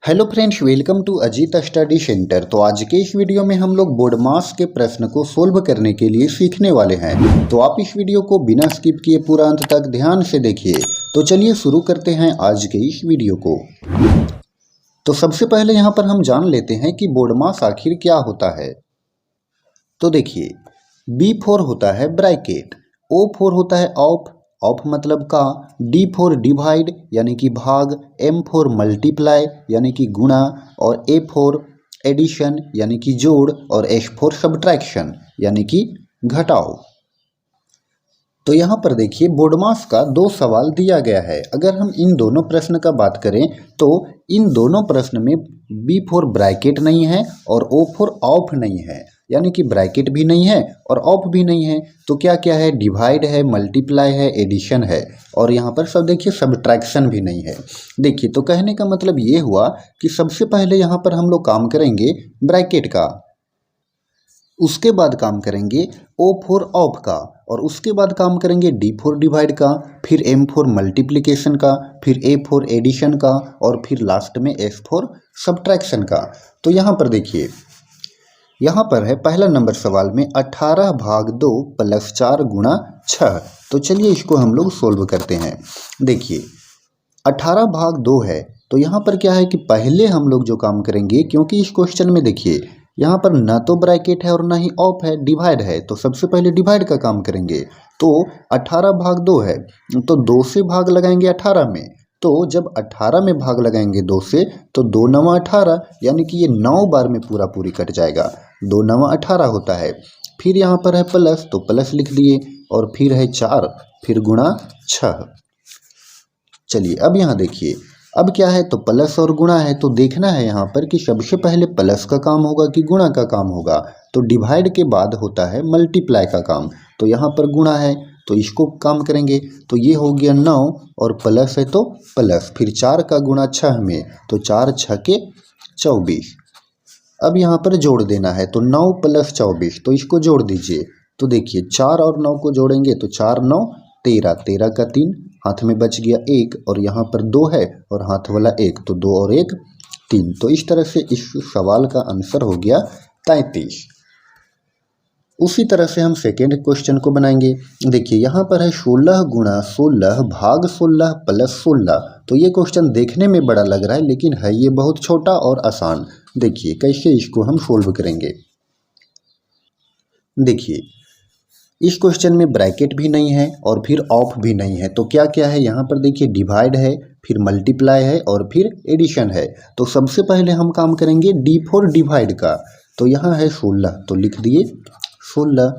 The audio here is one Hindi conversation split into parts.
Hello friends, welcome to Ajeet study centre. तो आज के इस वीडियो में हम लोग बोर्ड मास के प्रश्न को सोल्व करने के लिए सीखने वाले हैं। तो आप इस वीडियो को बिना स्किप किए पूरा अंत तक ध्यान से देखिए। तो चलिए शुरू करते हैं आज के इस वीडियो को। तो सबसे पहले यहाँ पर हम जान लेते हैं कि बोर्ड मास आखिर क्या होता है। तो देखिए, B4 होता है ब्रैकेट, O4 होता है ऑफ, ऑफ मतलब का, D4 डिवाइड यानी कि भाग, M4 मल्टीप्लाई यानी कि गुणा, और A4 एडिशन यानी कि जोड़, और S4 सब्ट्रैक्शन यानी कि घटाओ। तो यहाँ पर देखिए, बोर्ड मास का दो सवाल दिया गया है। अगर हम इन दोनों प्रश्न का बात करें तो इन दोनों प्रश्न में B4 ब्रैकेट नहीं है और O4 ऑफ नहीं है, यानी कि ब्रैकेट भी नहीं है और ऑफ भी नहीं है। तो क्या क्या है? डिवाइड है, मल्टीप्लाई है, एडिशन है, और यहाँ पर सब देखिए सब्ट्रैक्शन भी नहीं है। देखिए, तो कहने का मतलब ये हुआ कि सबसे पहले यहाँ पर हम लोग काम करेंगे ब्रैकेट का, उसके बाद काम करेंगे O4 ऑफ का, और उसके बाद काम करेंगे D4 डिवाइड का, फिर M4 मल्टीप्लिकेशन का, फिर A4 एडिशन का, और फिर लास्ट में S4 सब्ट्रैक्शन का। तो यहाँ पर देखिए, यहाँ पर है पहला नंबर सवाल में 18 भाग 2 प्लस 4 गुणा 6। तो चलिए इसको हम लोग सोल्व करते हैं। देखिए, 18 भाग 2 है, तो यहाँ पर क्या है कि पहले हम लोग जो काम करेंगे, क्योंकि इस क्वेश्चन में देखिए यहाँ पर ना तो ब्रैकेट है और ना ही ऑफ है, डिवाइड है, तो सबसे पहले डिवाइड का काम करेंगे। तो 18 भाग 2 है, तो 2 से भाग लगाएंगे 18 में। तो जब 18 में भाग लगाएंगे 2 से, तो 2 9 18, यानी कि ये 9 बार में पूरा पूरी कट जाएगा। 2 9 18 होता है। फिर यहाँ पर है प्लस, तो प्लस लिख दिए, और फिर है 4, फिर गुणा 6। चलिए अब यहाँ देखिए, अब क्या है? तो प्लस और गुणा है, तो देखना है यहाँ पर कि सबसे पहले प्लस का काम होगा कि गुणा का काम होगा। तो डिवाइड के बाद होता है मल्टीप्लाई का काम, तो यहाँ पर गुणा है, तो इसको काम करेंगे। तो ये हो गया 9, और प्लस है तो प्लस, फिर 4 का गुणा 6 में, तो 4 6 के 24। अब यहाँ पर जोड़ देना है, तो 9 प्लस 24, तो इसको जोड़ दीजिए। तो देखिए, 4 और 9 को जोड़ेंगे तो 4 9 13, 13 का 3, हाथ में बच गया 1, और यहाँ पर 2 है और हाथ वाला 1, तो 2 और 1 3। तो इस तरह से इस सवाल का आंसर हो गया 33। उसी तरह से हम सेकेंड क्वेश्चन को बनाएंगे। देखिए, यहाँ पर है 16 गुणा 16 भाग 16 प्लस 16। तो ये क्वेश्चन देखने में बड़ा लग रहा है, लेकिन है ये बहुत छोटा और आसान। देखिए कैसे इसको हम सोल्व करेंगे। देखिए, इस क्वेश्चन में ब्रैकेट भी नहीं है और फिर ऑफ भी नहीं है। तो क्या क्या है? यहाँ पर देखिए, डिवाइड है, फिर मल्टीप्लाई है, और फिर एडिशन है। तो सबसे पहले हम काम करेंगे D4 डिवाइड का। तो यहाँ है 16, तो लिख दिए 16,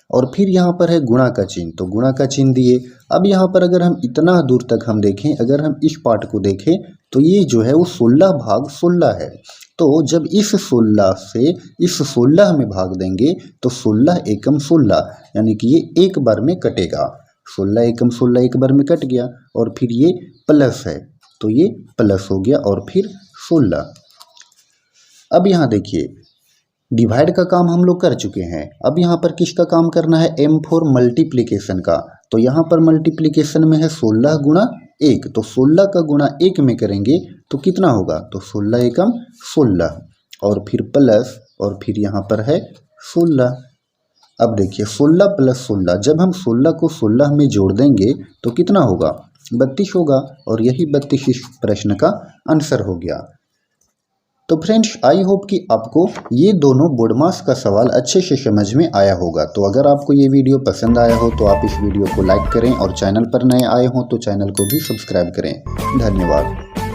और फिर यहाँ पर है गुणा का चिन्ह, तो गुणा का चिन्ह दिए। अब यहाँ पर अगर हम इतना दूर तक हम देखें, अगर हम इस पार्ट को देखें, तो ये जो है वो 16 भाग 16 है। तो जब इस 16 से इस 16 में भाग देंगे तो 16 एकम 16, यानी कि ये एक बार में कटेगा। 16 एकम 16 एक बार में कट गया, और फिर ये प्लस है, तो ये प्लस हो गया, और फिर 16। अब यहाँ देखिए, डिवाइड का काम हम लोग कर चुके हैं। अब यहाँ पर किसका काम करना है? M4 मल्टीप्लिकेशन का। तो यहाँ पर मल्टीप्लिकेशन में है 16 गुणा 1, तो 16 का गुणा 1 में करेंगे तो कितना होगा? तो 16 एकम 16, और फिर प्लस, और फिर यहाँ पर है 16। अब देखिए, 16 प्लस 16, जब हम 16 को 16 में जोड़ देंगे तो कितना होगा? 32 होगा, और यही 32 इस प्रश्न का आंसर हो गया। तो फ्रेंड्स, आई होप कि आपको ये दोनों बोर्ड मास का सवाल अच्छे से समझ में आया होगा। तो अगर आपको ये वीडियो पसंद आया हो तो आप इस वीडियो को लाइक करें, और चैनल पर नए आए हों तो चैनल को भी सब्सक्राइब करें। धन्यवाद।